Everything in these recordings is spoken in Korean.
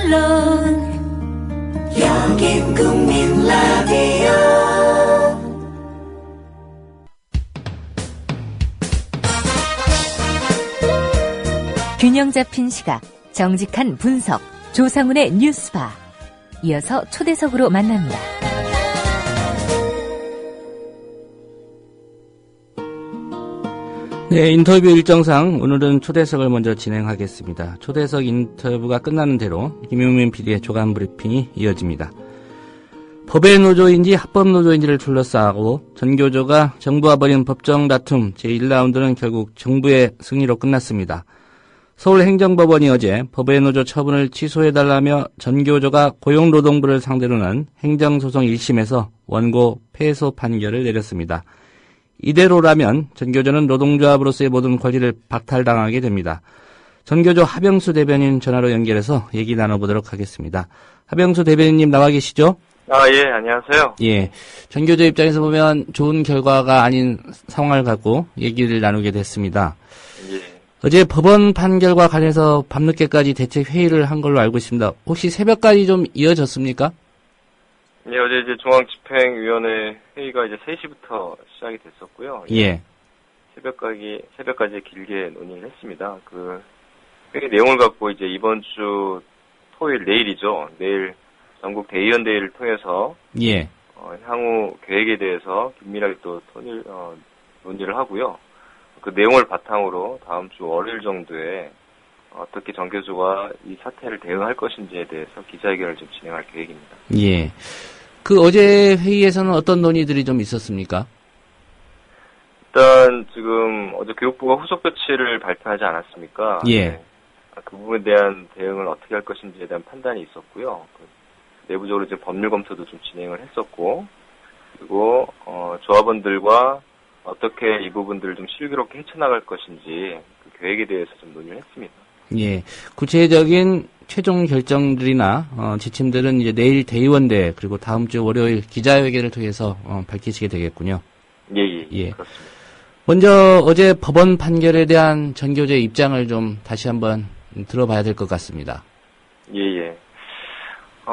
물론 여긴 국민 라디오. 균형 잡힌 시각, 정직한 분석, 조상훈의 뉴스바. 이어서 초대석으로 만납니다. 네, 인터뷰 일정상 오늘은 초대석을 먼저 진행하겠습니다. 초대석 인터뷰가 끝나는 대로 김용민 PD의 조간 브리핑이 이어집니다. 법의 노조인지 합법 노조인지를 둘러싸고 전교조가 정부와 벌인 법정 다툼 제1라운드는 결국 정부의 승리로 끝났습니다. 서울행정법원이 어제 법의 노조 처분을 취소해달라며 전교조가 고용노동부를 상대로 낸 행정소송 1심에서 원고 패소 판결을 내렸습니다. 이대로라면 전교조는 노동조합으로서의 모든 권리를 박탈당하게 됩니다. 전교조 하병수 대변인 전화로 연결해서 얘기 나눠보도록 하겠습니다. 하병수 대변인님 나와 계시죠? 예, 안녕하세요. 예. 전교조 입장에서 보면 좋은 결과가 아닌 상황을 갖고 얘기를 나누게 됐습니다. 예. 어제 법원 판결과 관해서 밤늦게까지 대책 회의를 한 걸로 알고 있습니다. 혹시 새벽까지 좀 이어졌습니까? 예, 어제 이제 중앙집행위원회 회의가 이제 3시부터 시작이 됐었고요. 예. 새벽까지 길게 논의를 했습니다. 그 회의 내용을 갖고 이제 이번 주 토요일 내일이죠. 내일 전국 대의원 대회를 통해서 예. 향후 계획에 대해서 긴밀하게 또 논의를 하고요. 그 내용을 바탕으로 다음 주 월요일 정도에 어떻게 전교조가 이 사태를 대응할 것인지에 대해서 기자회견을 좀 진행할 계획입니다. 예. 그 어제 회의에서는 어떤 논의들이 좀 있었습니까? 일단 지금 어제 교육부가 후속 조치를 발표하지 않았습니까? 예. 네. 그 부분에 대한 대응을 어떻게 할 것인지에 대한 판단이 있었고요. 내부적으로 이제 법률 검토도 좀 진행을 했었고, 그리고 조합원들과 어떻게 이 부분들을 좀 슬기롭게 헤쳐나갈 것인지 그 계획에 대해서 좀 논의를 했습니다. 예. 구체적인 최종 결정들이나 지침들은 이제 내일 대의원대 그리고 다음 주 월요일 기자회견을 통해서 밝히시게 되겠군요. 예. 그렇습니다. 먼저 어제 법원 판결에 대한 전교조의 입장을 좀 다시 한번 들어봐야 될 것 같습니다. 예.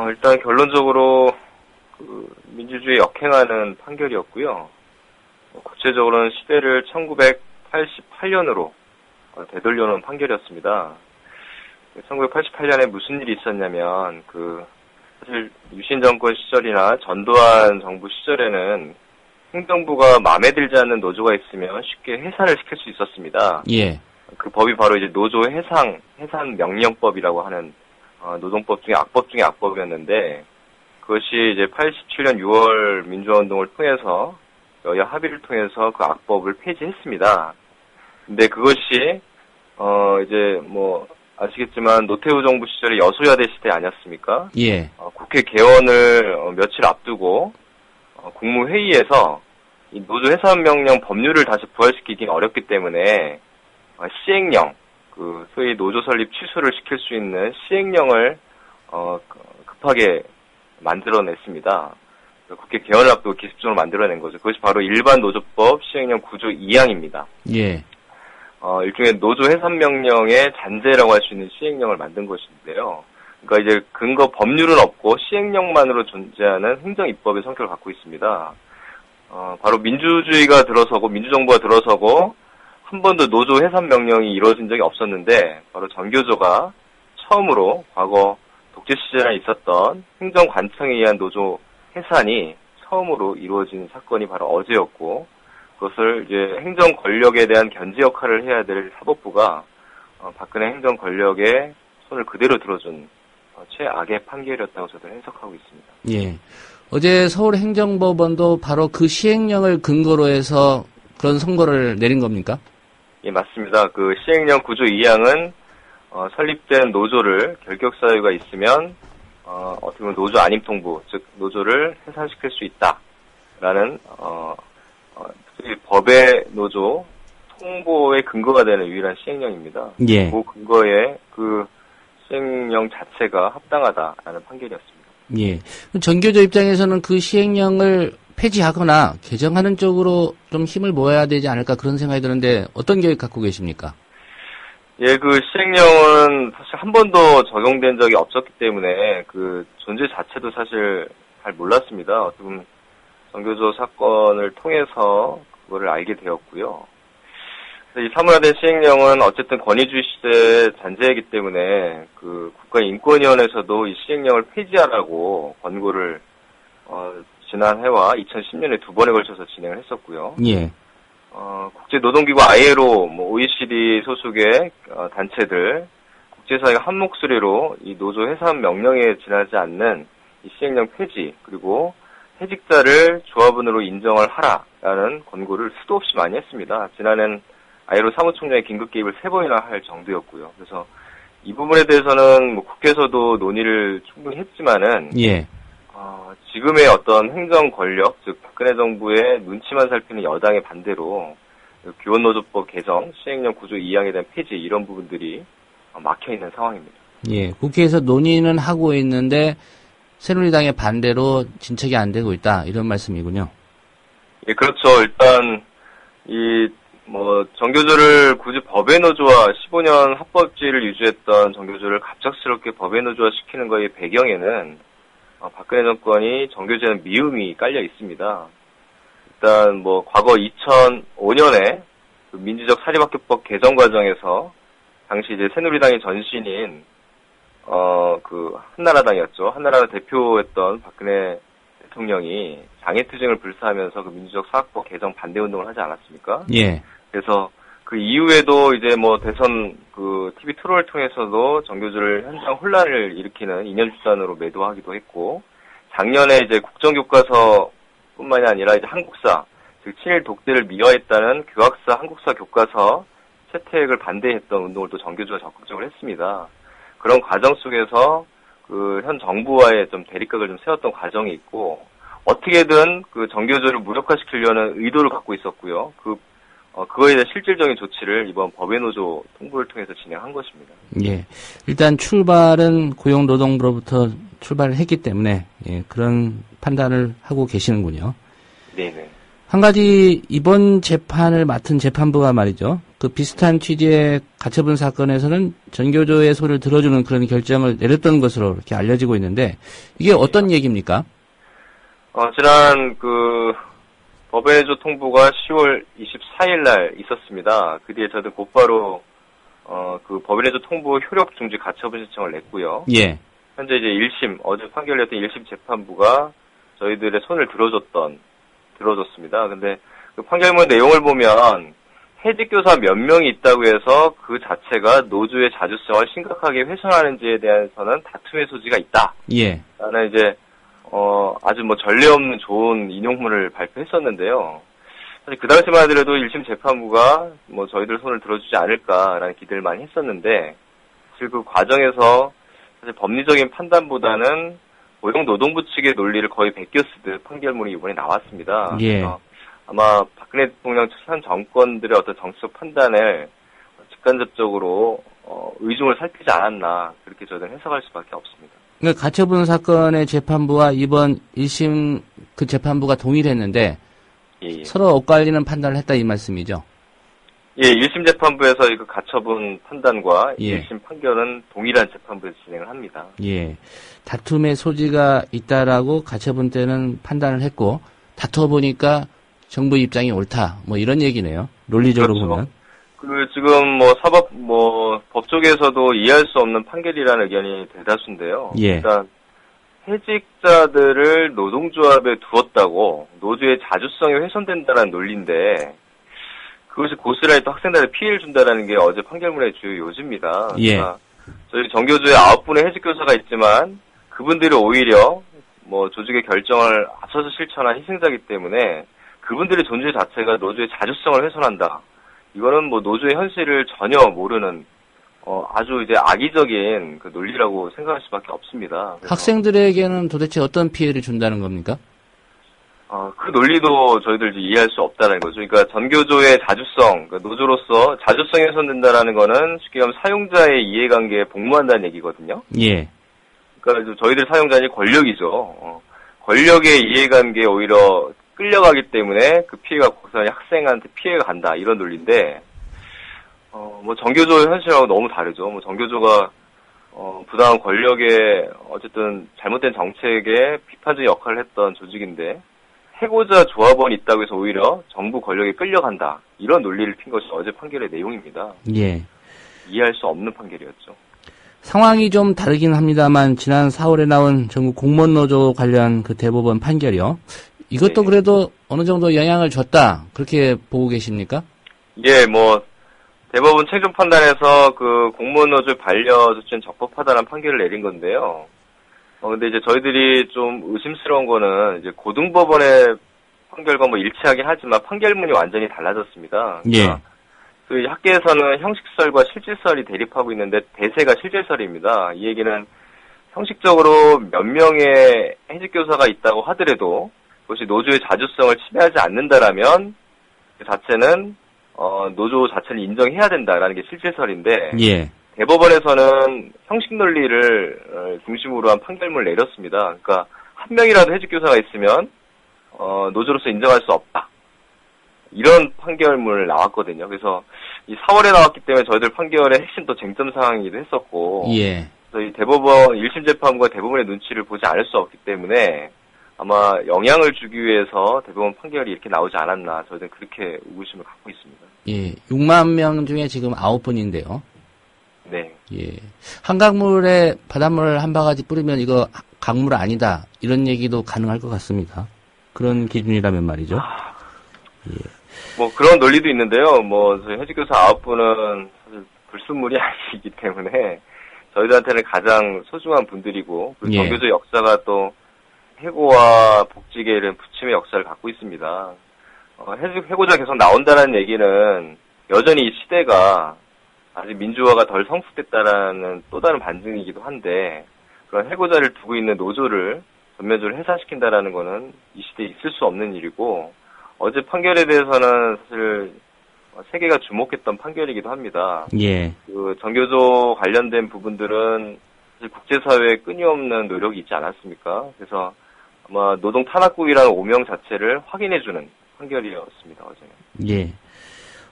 일단 결론적으로 그 민주주의에 역행하는 판결이었고요. 구체적으로는 시대를 1988년으로 되돌려놓은 판결이었습니다. 1988년에 무슨 일이 있었냐면, 사실 유신 정권 시절이나 전두환 정부 시절에는 행정부가 마음에 들지 않는 노조가 있으면 쉽게 해산을 시킬 수 있었습니다. 예. 그 법이 바로 이제 노조 해산 명령법이라고 하는 노동법 중에 악법 중에 악법이었는데, 그것이 이제 87년 6월 민주화운동을 통해서 여야 합의를 통해서 그 악법을 폐지했습니다. 근데 그것이 이제 아시겠지만 노태우 정부 시절에 여소야대 시대 아니었습니까? 예. 국회 개원을 며칠 앞두고 국무회의에서 이 노조 해산 명령 법률을 다시 부활시키긴 어렵기 때문에 시행령, 소위 노조 설립 취소를 시킬 수 있는 시행령을 급하게 만들어냈습니다. 국회 개원을 앞두고 기습적으로 만들어낸 거죠. 그것이 바로 일반 노조법 시행령 9조 2항입니다. 예. 일종의 노조 해산 명령의 잔재라고 할 수 있는 시행령을 만든 것인데요. 그러니까 이제 근거 법률은 없고 시행령만으로 존재하는 행정 입법의 성격을 갖고 있습니다. 바로 민주주의가 들어서고 민주정부가 들어서고 한 번도 노조 해산 명령이 이루어진 적이 없었는데, 바로 전교조가 처음으로 과거 독재 시절에 있었던 행정관청에 의한 노조 해산이 처음으로 이루어진 사건이 바로 어제였고, 그것을 이제 행정 권력에 대한 견제 역할을 해야 될 사법부가 박근혜 행정 권력의 손을 그대로 들어준 최악의 판결이었다고 저도 해석하고 있습니다. 예. 어제 서울행정법원도 바로 그 시행령을 근거로 해서 그런 선고를 내린 겁니까? 예, 맞습니다. 그 시행령 9조 2항은 설립된 노조를 결격 사유가 있으면 어떻게 보면 노조 안임 통보, 즉 노조를 해산시킬 수 있다라는 법의 노조 통보의 근거가 되는 유일한 시행령입니다. 예. 그 근거에 그 시행령 자체가 합당하다라는 판결이었습니다. 예. 전교조 입장에서는 그 시행령을 폐지하거나 개정하는 쪽으로 좀 힘을 모아야 되지 않을까 그런 생각이 드는데 어떤 계획 갖고 계십니까? 예, 그 시행령은 사실 한 번도 적용된 적이 없었기 때문에 그 존재 자체도 사실 잘 몰랐습니다. 어떻게 보면 정교조 사건을 통해서 그거를 알게 되었고요. 그래서 이 사문화된 시행령은 어쨌든 권위주의 시대의 잔재이기 때문에 그 국가인권위원회에서도 이 시행령을 폐지하라고 권고를 지난해와 2010년에 두 번에 걸쳐서 진행을 했었고요. 예. 국제노동기구 ILO, OECD 소속의 단체들, 국제사회가 한 목소리로 이 노조 해산 명령에 지나지 않는 이 시행령 폐지, 그리고 해직자를 조합원으로 인정을 하라라는 권고를 수도 없이 많이 했습니다. 지난해는 ILO 사무총장의 긴급 개입을 3번이나 할 정도였고요. 그래서 이 부분에 대해서는 국회에서도 논의를 충분히 했지만은, 예. 지금의 어떤 행정 권력, 즉 박근혜 정부의 눈치만 살피는 여당의 반대로 기본노조법 개정, 시행령 구조 2항에 대한 폐지 이런 부분들이 막혀 있는 상황입니다. 예. 국회에서 논의는 하고 있는데 새누리당의 반대로 진척이 안 되고 있다 이런 말씀이군요. 예, 그렇죠. 일단 정교조를 굳이 법의 노조화 15년 합법지를 유지했던 정교조를 갑작스럽게 법의 노조화 시키는 거의 배경에는 박근혜 정권이 정교조에는 미움이 깔려 있습니다. 일단 과거 2005년에 그 민주적 사립학교법 개정 과정에서 당시 이제 새누리당의 전신인 한나라당이었죠. 한나라당 대표였던 박근혜 대통령이 장애투쟁을 불사하면서 그 민주적 사학법 개정 반대 운동을 하지 않았습니까? 예. 그래서 그 이후에도 이제 대선 TV 토론을 통해서도 정교조를 현장 혼란을 일으키는 이념 집단으로 매도하기도 했고, 작년에 이제 국정교과서뿐만이 아니라 이제 한국사, 즉 친일 독재를 미화했다는 교학사 한국사 교과서 채택을 반대했던 운동을 또 정교조가 적극적으로 했습니다. 그런 과정 속에서 현 정부와의 좀 대립각을 좀 세웠던 과정이 있고, 어떻게든 그 정교조를 무력화시키려는 의도를 갖고 있었고요. 그거에 대한 실질적인 조치를 이번 법외노조 통보를 통해서 진행한 것입니다. 예. 일단 출발은 고용노동부로부터 출발을 했기 때문에, 예, 그런 판단을 하고 계시는군요. 네네. 한 가지 이번 재판을 맡은 재판부가 말이죠. 그 비슷한 취지의 가처분 사건에서는 전교조의 소리를 들어주는 그런 결정을 내렸던 것으로 이렇게 알려지고 있는데, 이게 어떤 얘기입니까? 지난 법외노조 통보가 10월 24일 날 있었습니다. 그 뒤에 저도 곧바로 법외노조 통보 효력 중지 가처분 신청을 냈고요. 예. 현재 이제 1심, 어제 판결했던 1심 재판부가 저희들의 손을 들어줬습니다. 근데 그 판결문 내용을 보면 해직교사 몇 명이 있다고 해서 그 자체가 노조의 자주성을 심각하게 훼손하는지에 대해서는 다툼의 소지가 있다. 예. 라는 이제 아주 전례 없는 좋은 인용문을 발표했었는데요. 사실 그 당시만 하더라도 1심 재판부가 저희들 손을 들어주지 않을까라는 기대를 많이 했었는데, 사실 그 과정에서 사실 법리적인 판단보다는 고용노동부 측의 논리를 거의 베껴쓰듯 판결문이 이번에 나왔습니다. 예. 그래서 아마 박근혜 대통령 현 정권들의 어떤 정치적 판단을 직간접적으로 의중을 살피지 않았나, 그렇게 저희는 해석할 수밖에 없습니다. 그러니까 가처분 사건의 재판부와 이번 1심 그 재판부가 동일했는데, 예. 서로 엇갈리는 판단을 했다 이 말씀이죠? 예, 1심 재판부에서 그 가처분 판단과 예. 1심 판결은 동일한 재판부에서 진행을 합니다. 예. 다툼의 소지가 있다라고 가처분 때는 판단을 했고, 다퉈보니까 정부 입장이 옳다. 이런 얘기네요. 논리적으로 그렇죠. 보면. 지금 법 쪽에서도 이해할 수 없는 판결이라는 의견이 대다수인데요. 예. 일단, 해직자들을 노동조합에 두었다고 노조의 자주성이 훼손된다는 논리인데, 그것이 고스란히 또 학생들한테 피해를 준다는 게 어제 판결문의 주요 요지입니다. 예. 그러니까 저희 정교조에 9분의 해직교사가 있지만, 그분들이 오히려 조직의 결정을 앞서서 실천한 희생자이기 때문에 그분들의 존재 자체가 노조의 자주성을 훼손한다. 이거는 노조의 현실을 전혀 모르는 아주 이제 악의적인 그 논리라고 생각할 수밖에 없습니다. 학생들에게는 도대체 어떤 피해를 준다는 겁니까? 그 논리도 저희들 이제 이해할 수 없다는 거죠. 그러니까 전교조의 자주성, 그러니까 노조로서 자주성이 훼손된다라는 거는 쉽게 말하면 사용자의 이해관계에 복무한다는 얘기거든요. 예. 그러니까 저희들 사용자는 권력이죠. 권력의 이해관계에 오히려 끌려가기 때문에 그 피해가 고스란히 학생한테 피해가 간다, 이런 논리인데, 뭐 정교조 현실하고 너무 다르죠. 뭐 정교조가 부당한 권력에 어쨌든 잘못된 정책에 비판적 역할을 했던 조직인데 해고자 조합원이 있다고 해서 오히려 정부 권력에 끌려간다. 이런 논리를 핀 것이 어제 판결의 내용입니다. 예. 이해할 수 없는 판결이었죠. 상황이 좀 다르긴 합니다만 지난 4월에 나온 전국 공무원 노조 관련 그 대법원 판결이요. 이것도 네. 그래도 어느 정도 영향을 줬다. 그렇게 보고 계십니까? 예, 뭐 대법원 최종 판단에서 그 공무원 노조의 반려 조치는 적법하다는 판결을 내린 건데요. 근데 이제 저희들이 좀 의심스러운 거는 이제 고등법원의 판결과 뭐 일치하긴 하지만 판결문이 완전히 달라졌습니다. 그러니까 그 학계에서는 형식설과 실질설이 대립하고 있는데 대세가 실질설입니다. 이 얘기는 형식적으로 몇 명의 해직교사가 있다고 하더라도 그것이 노조의 자주성을 침해하지 않는다라면 그 자체는 노조 자체를 인정해야 된다라는 게 실질설인데 예. 대법원에서는 형식 논리를 중심으로 한 판결문을 내렸습니다. 그러니까 한 명이라도 해직교사가 있으면 노조로서 인정할 수 없다. 이런 판결문을 나왔거든요. 그래서 이 4월에 나왔기 때문에 저희들 판결의 핵심 또 쟁점 사항이기도 했었고 예. 그래서 이 대법원 1심 재판부가 대법원의 눈치를 보지 않을 수 없기 때문에 아마 영향을 주기 위해서 대법원 판결이 이렇게 나오지 않았나 저희들은 그렇게 의구심을 갖고 있습니다. 예. 6만 명 중에 지금 9분인데요. 네. 예. 한강물에 바닷물 한 바가지 뿌리면 이거 강물 아니다. 이런 얘기도 가능할 것 같습니다. 그런 기준이라면 말이죠. 예. 뭐 그런 논리도 있는데요. 뭐 저희 해직교사 9분은 사실 불순물이 아니기 때문에 저희들한테는 가장 소중한 분들이고 그리고 예. 정교조 역사가 또 해고와 복직에 이른 부침의 역사를 갖고 있습니다. 해고자 계속 나온다는 얘기는 여전히 이 시대가 아직 민주화가 덜 성숙됐다라는 또 다른 반증이기도 한데 그런 해고자를 두고 있는 노조를 전면적으로 해산시킨다라는 거는 이 시대에 있을 수 없는 일이고 어제 판결에 대해서는 사실 세계가 주목했던 판결이기도 합니다. 예. 그 정교조 관련된 부분들은 사실 국제사회에 끊임없는 노력이 있지 않았습니까? 그래서 아마 노동 탄압국이라는 오명 자체를 확인해주는 판결이었습니다, 어제는. 예.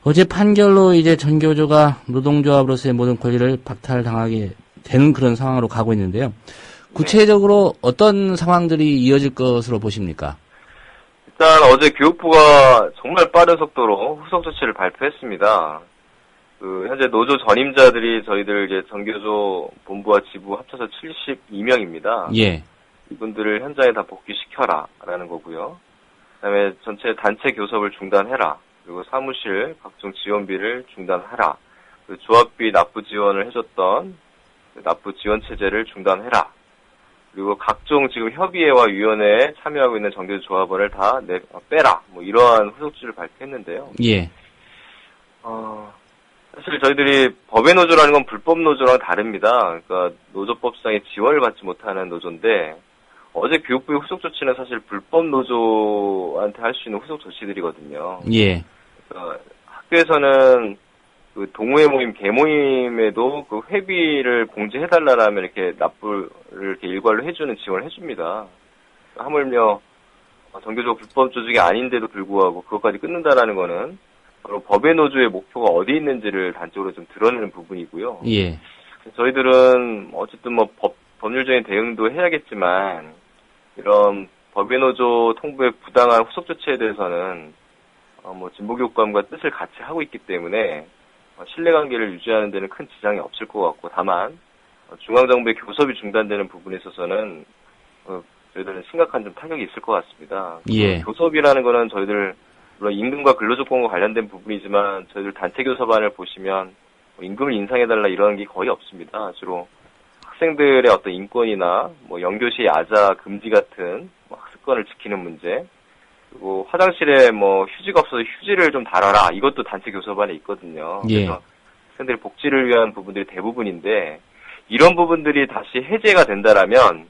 어제 판결로 이제 전교조가 노동조합으로서의 모든 권리를 박탈당하게 되는 그런 상황으로 가고 있는데요. 구체적으로 어떤 상황들이 이어질 것으로 보십니까? 일단 어제 교육부가 정말 빠른 속도로 후속 조치를 발표했습니다. 현재 노조 전임자들이 저희들 이제 전교조 본부와 지부 합쳐서 72명입니다. 예. 이분들을 현장에 다 복귀시켜라라는 거고요. 그다음에 전체 단체 교섭을 중단해라. 그리고 사무실 각종 지원비를 중단하라. 그리고 조합비 납부 지원을 해줬던 납부 지원 체제를 중단해라. 그리고 각종 지금 협의회와 위원회에 참여하고 있는 정교조 조합원을 다 빼라. 뭐 이러한 후속조치를 발표했는데요. 예. 사실 저희들이 법의 노조라는 건 불법 노조랑 다릅니다. 그러니까 노조법상의 지원을 받지 못하는 노조인데 어제 교육부의 후속 조치는 사실 불법 노조한테 할 수 있는 후속 조치들이거든요. 예. 그러니까 학교에서는 그 동호회 모임, 개모임에도 그 회비를 공제해달라면 이렇게 납부를 이렇게 일괄로 해주는 지원을 해줍니다. 하물며 정교조 불법 조직이 아닌데도 불구하고 그것까지 끊는다라는 거는 바로 법의 노조의 목표가 어디 있는지를 단적으로 좀 드러내는 부분이고요. 예. 저희들은 어쨌든 뭐 법률적인 대응도 해야겠지만 이런 법의 노조 통부의 부당한 후속 조치에 대해서는 뭐 진보교육감과 뜻을 같이 하고 있기 때문에 신뢰관계를 유지하는 데는 큰 지장이 없을 것 같고 다만 중앙정부의 교섭이 중단되는 부분에 있어서는 저희들은 심각한 좀 타격이 있을 것 같습니다. 예. 교섭이라는 거는 저희들 물론 임금과 근로조건과 관련된 부분이지만 저희들 단체 교섭안을 보시면 임금을 인상해달라 이런 게 거의 없습니다. 주로 학생들의 어떤 인권이나 뭐 연교시 야자 금지 같은 뭐 학습권을 지키는 문제 그리고 화장실에 뭐 휴지가 없어서 휴지를 좀 달아라 이것도 단체 교섭안에 있거든요. 예. 그래서 학생들의 복지를 위한 부분들이 대부분인데 이런 부분들이 다시 해제가 된다라면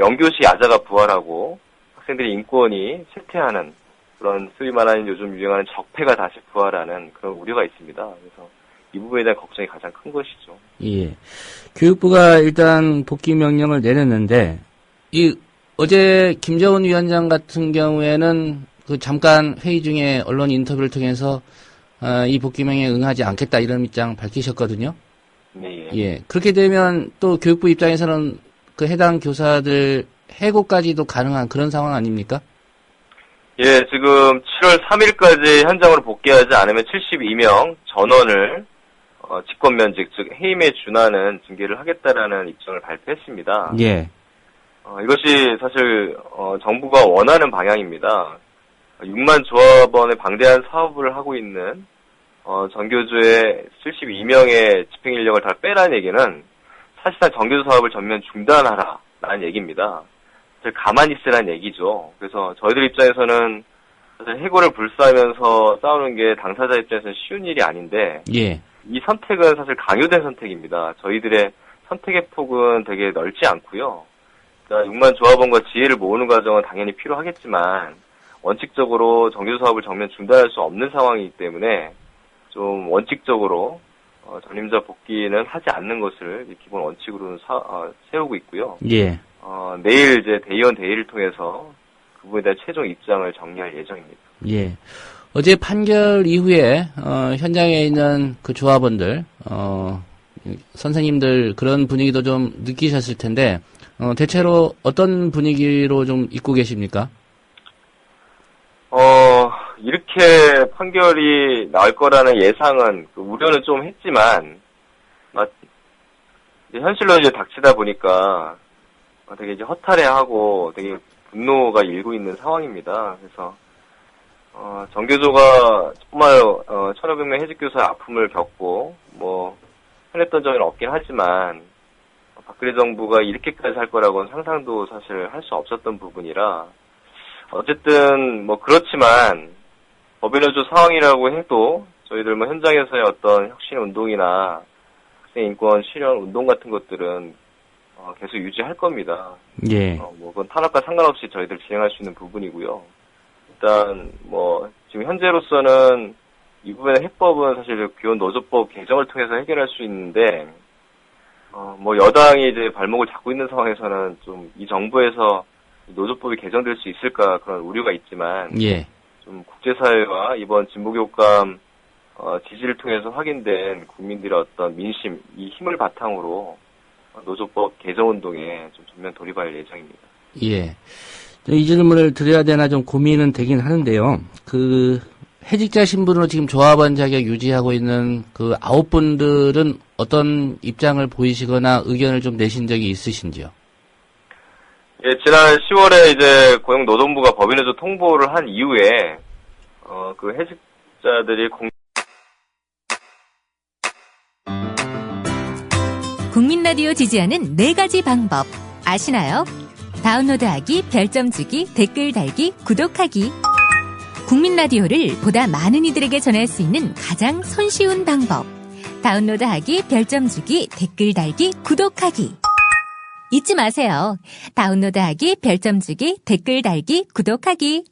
연교시 야자가 부활하고 학생들의 인권이 쇠퇴하는 그런 소위 말하는 요즘 유행하는 적폐가 다시 부활하는 그런 우려가 있습니다. 그래서 이 부분에 대한 걱정이 가장 큰 것이죠. 예. 교육부가 일단 복귀 명령을 내렸는데, 어제 김정은 위원장 같은 경우에는 그 잠깐 회의 중에 언론 인터뷰를 통해서 이 복귀명에 응하지 않겠다 이런 입장 밝히셨거든요. 네. 예. 그렇게 되면 또 교육부 입장에서는 그 해당 교사들 해고까지도 가능한 그런 상황 아닙니까? 예, 지금 7월 3일까지 현장으로 복귀하지 않으면 72명 전원을 직권면직, 즉 해임에 준하는 징계를 하겠다라는 입장을 발표했습니다. 예. 이것이 사실 정부가 원하는 방향입니다. 6만 조합원의 방대한 사업을 하고 있는 전교조의 72명의 집행인력을 다 빼라는 얘기는 사실상 전교조 사업을 전면 중단하라라는 얘기입니다. 가만히 있으라는 얘기죠. 그래서 저희들 입장에서는 사실 해고를 불사하면서 싸우는 게 당사자 입장에서는 쉬운 일이 아닌데 예. 이 선택은 사실 강요된 선택입니다. 저희들의 선택의 폭은 되게 넓지 않고요. 그러니까 6만 조합원과 지혜를 모으는 과정은 당연히 필요하겠지만 원칙적으로 정규 사업을 정면 중단할 수 없는 상황이기 때문에 좀 원칙적으로 전임자 복귀는 하지 않는 것을 기본 원칙으로는 세우고 있고요. 예. 내일 이제 대의원 대의를 통해서 그 부분에 대한 최종 입장을 정리할 예정입니다. 예. 어제 판결 이후에 현장에 있는 그 조합원들, 선생님들 그런 분위기도 좀 느끼셨을 텐데 대체로 어떤 분위기로 좀 입고 계십니까? 이렇게 판결이 나올 거라는 예상은 우려는 좀 했지만 이제 현실로 이제 닥치다 보니까 되게 이제 허탈해하고 되게 분노가 일고 있는 상황입니다. 그래서 정교조가 정말 1,500명 해직교사의 아픔을 겪고 편했던 점은 없긴 하지만 박근혜 정부가 이렇게까지 할 거라고는 상상도 사실 할 수 없었던 부분이라 어쨌든 그렇지만 법인노조 상황이라고 해도 저희들 현장에서의 어떤 혁신 운동이나 학생 인권 실현 운동 같은 것들은 계속 유지할 겁니다. 예. 그건 탄압과 상관없이 저희들 진행할 수 있는 부분이고요. 일단 지금 현재로서는 이 부분의 해법은 사실 교원노조법 개정을 통해서 해결할 수 있는데 여당이 이제 발목을 잡고 있는 상황에서는 좀 이 정부에서 노조법이 개정될 수 있을까 그런 우려가 있지만 예. 좀 국제사회와 이번 진보교육감 지지를 통해서 확인된 국민들의 어떤 민심, 이 힘을 바탕으로 노조법 개정 운동에 좀 전면 돌입할 예정입니다. 예. 이 질문을 드려야 되나 좀 고민은 되긴 하는데요. 해직자 신분으로 지금 조합원 자격 유지하고 있는 그 9분들은 어떤 입장을 보이시거나 의견을 좀 내신 적이 있으신지요? 예, 지난 10월에 이제 고용노동부가 법인노조 통보를 한 이후에 그 해직자들이 국민 라디오 지지하는 4가지 방법 아시나요? 다운로드하기, 별점 주기, 댓글 달기, 구독하기. 국민 라디오를 보다 많은 이들에게 전할 수 있는 가장 손쉬운 방법. 다운로드하기, 별점 주기, 댓글 달기, 구독하기. 잊지 마세요. 다운로드하기, 별점 주기, 댓글 달기, 구독하기.